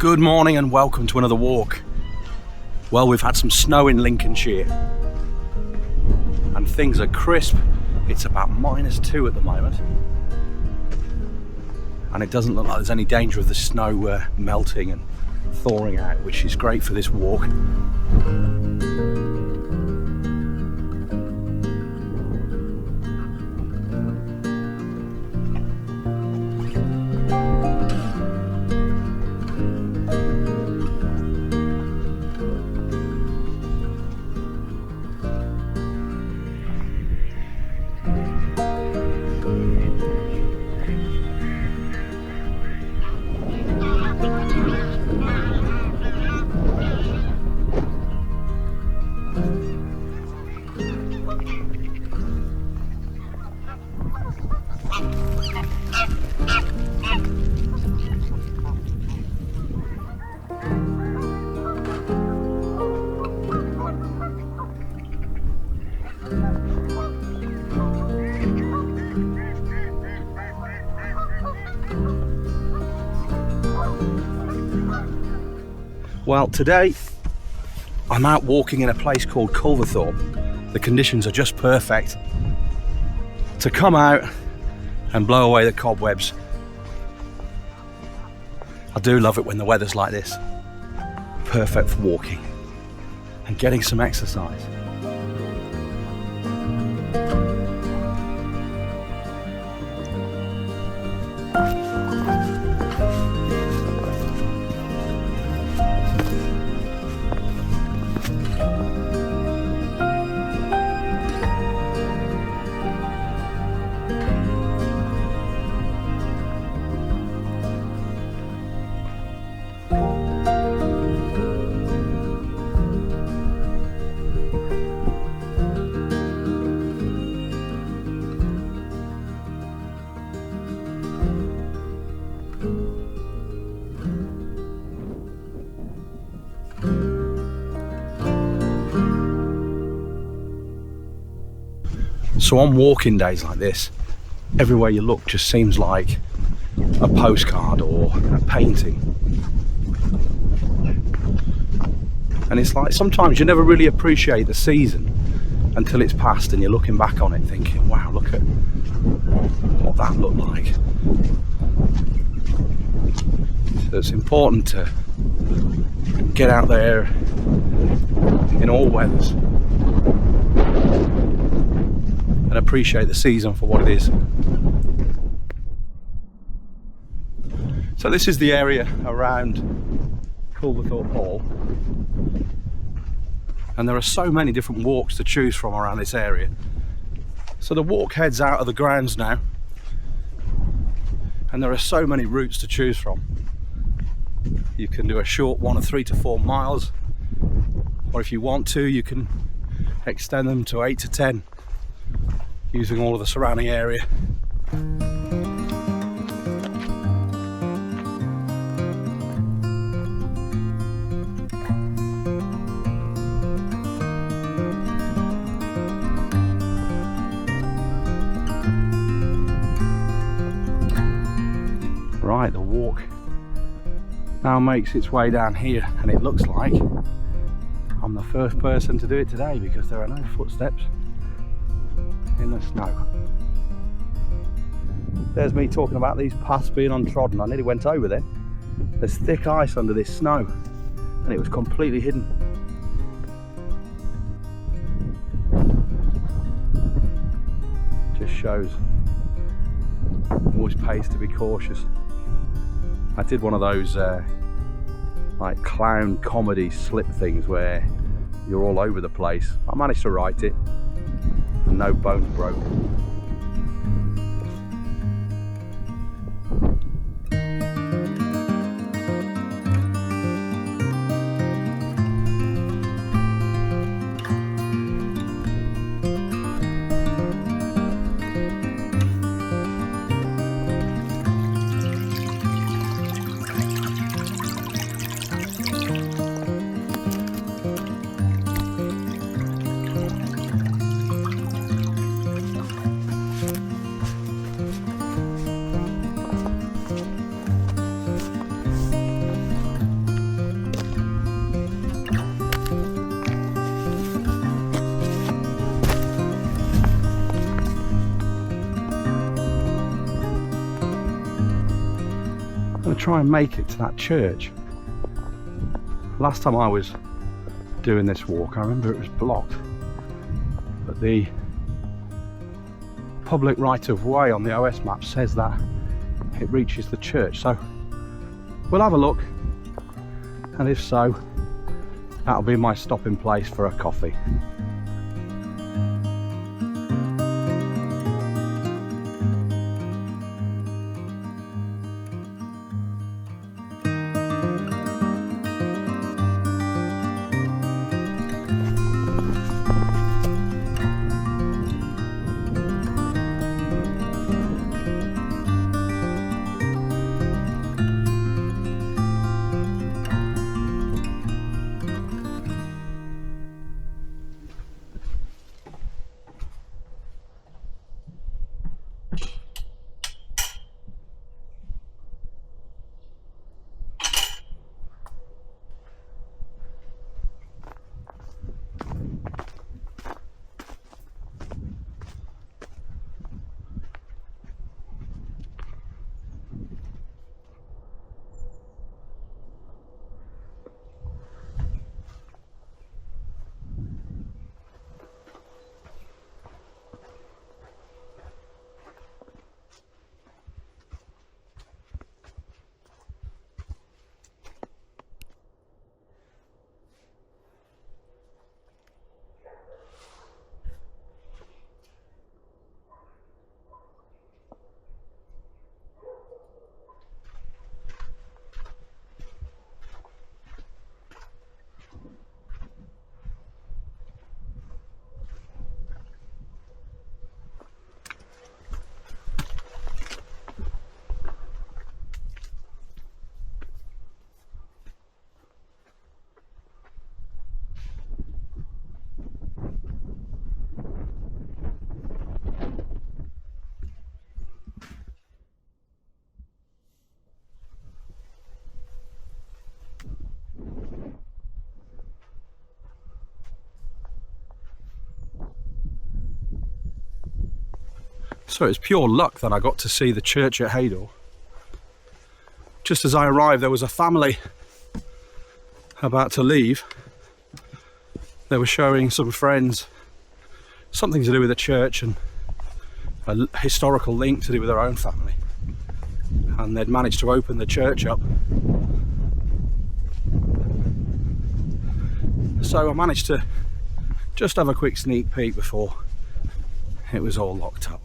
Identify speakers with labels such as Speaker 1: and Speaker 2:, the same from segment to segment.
Speaker 1: Good morning and welcome to another walk. Well, we've had some snow in Lincolnshire and things are crisp. It's about -2 at the moment and it doesn't look like there's any danger of the snow melting and thawing out, which is great for this walk. Well, today I'm out walking in a place called Culverthorpe. The conditions are just perfect to come out and blow away the cobwebs. I do love it when the weather's like this. Perfect for walking and getting some exercise. So on walking days like this, everywhere you look just seems like a postcard or a painting. And it's like sometimes you never really appreciate the season until it's past and you're looking back on it thinking, wow, look at what that looked like. So it's important to get out there in all weathers and appreciate the season for what it is. So this is the area around Culverthorpe Hall, and there are so many different walks to choose from around this area. So the walk heads out of the grounds now, and there are so many routes to choose from. You can do a short one of 3 to 4 miles, or if you want to, you can extend them to 8 to 10. Using all of the surrounding area. Right, the walk now makes its way down here, and it looks like I'm the first person to do it today because there are no footsteps in the snow. There's me talking about these paths being untrodden. I nearly went over then. There's thick ice under this snow and it was completely hidden. Just shows always pays to be cautious. I did one of those like clown comedy slip things where you're all over the place. I managed to write it. No bones broke. going to try and make it to that church. Last time I was doing this walk, I remember it was blocked, but the public right-of-way on the OS map says that it reaches the church, so we'll have a look, and if so, that'll be my stopping place for a coffee. So it's pure luck that I got to see the church at Heydour. Just as I arrived, there was a family about to leave. They were showing some friends something to do with the church and a historical link to do with their own family. And they'd managed to open the church up. So I managed to just have a quick sneak peek before it was all locked up.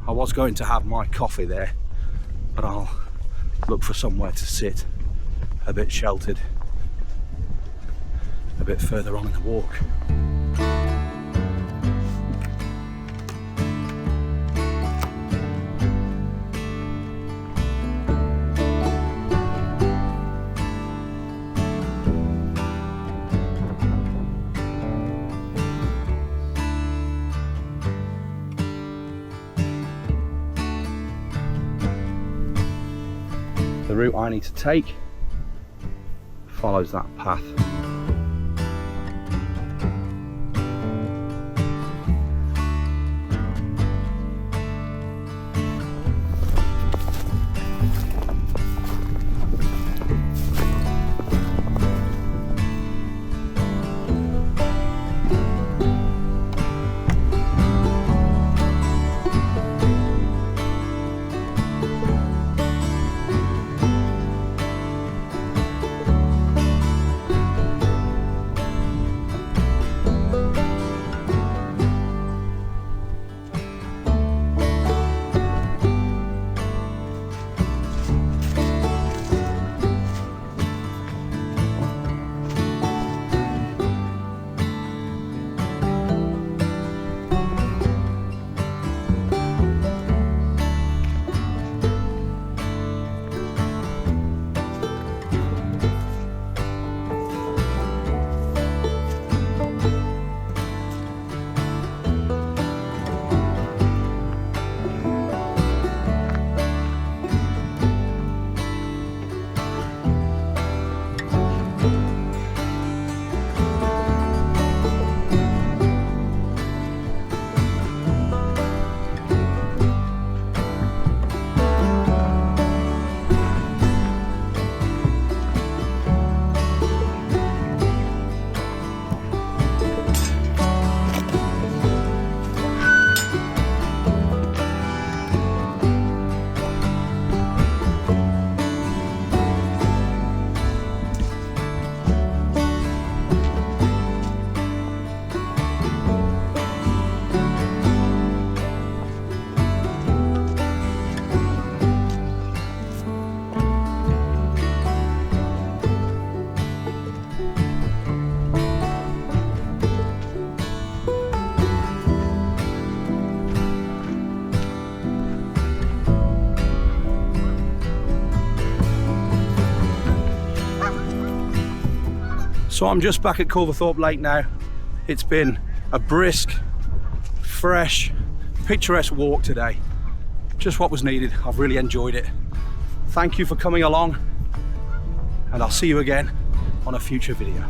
Speaker 1: I was going to have my coffee there, but I'll look for somewhere to sit, a bit sheltered, a bit further on in the walk. The route I need to take follows that path. So I'm just back at Culverthorpe Lake now. It's been a brisk, fresh, picturesque walk today. Just what was needed. I've really enjoyed it. Thank you for coming along, and I'll see you again on a future video.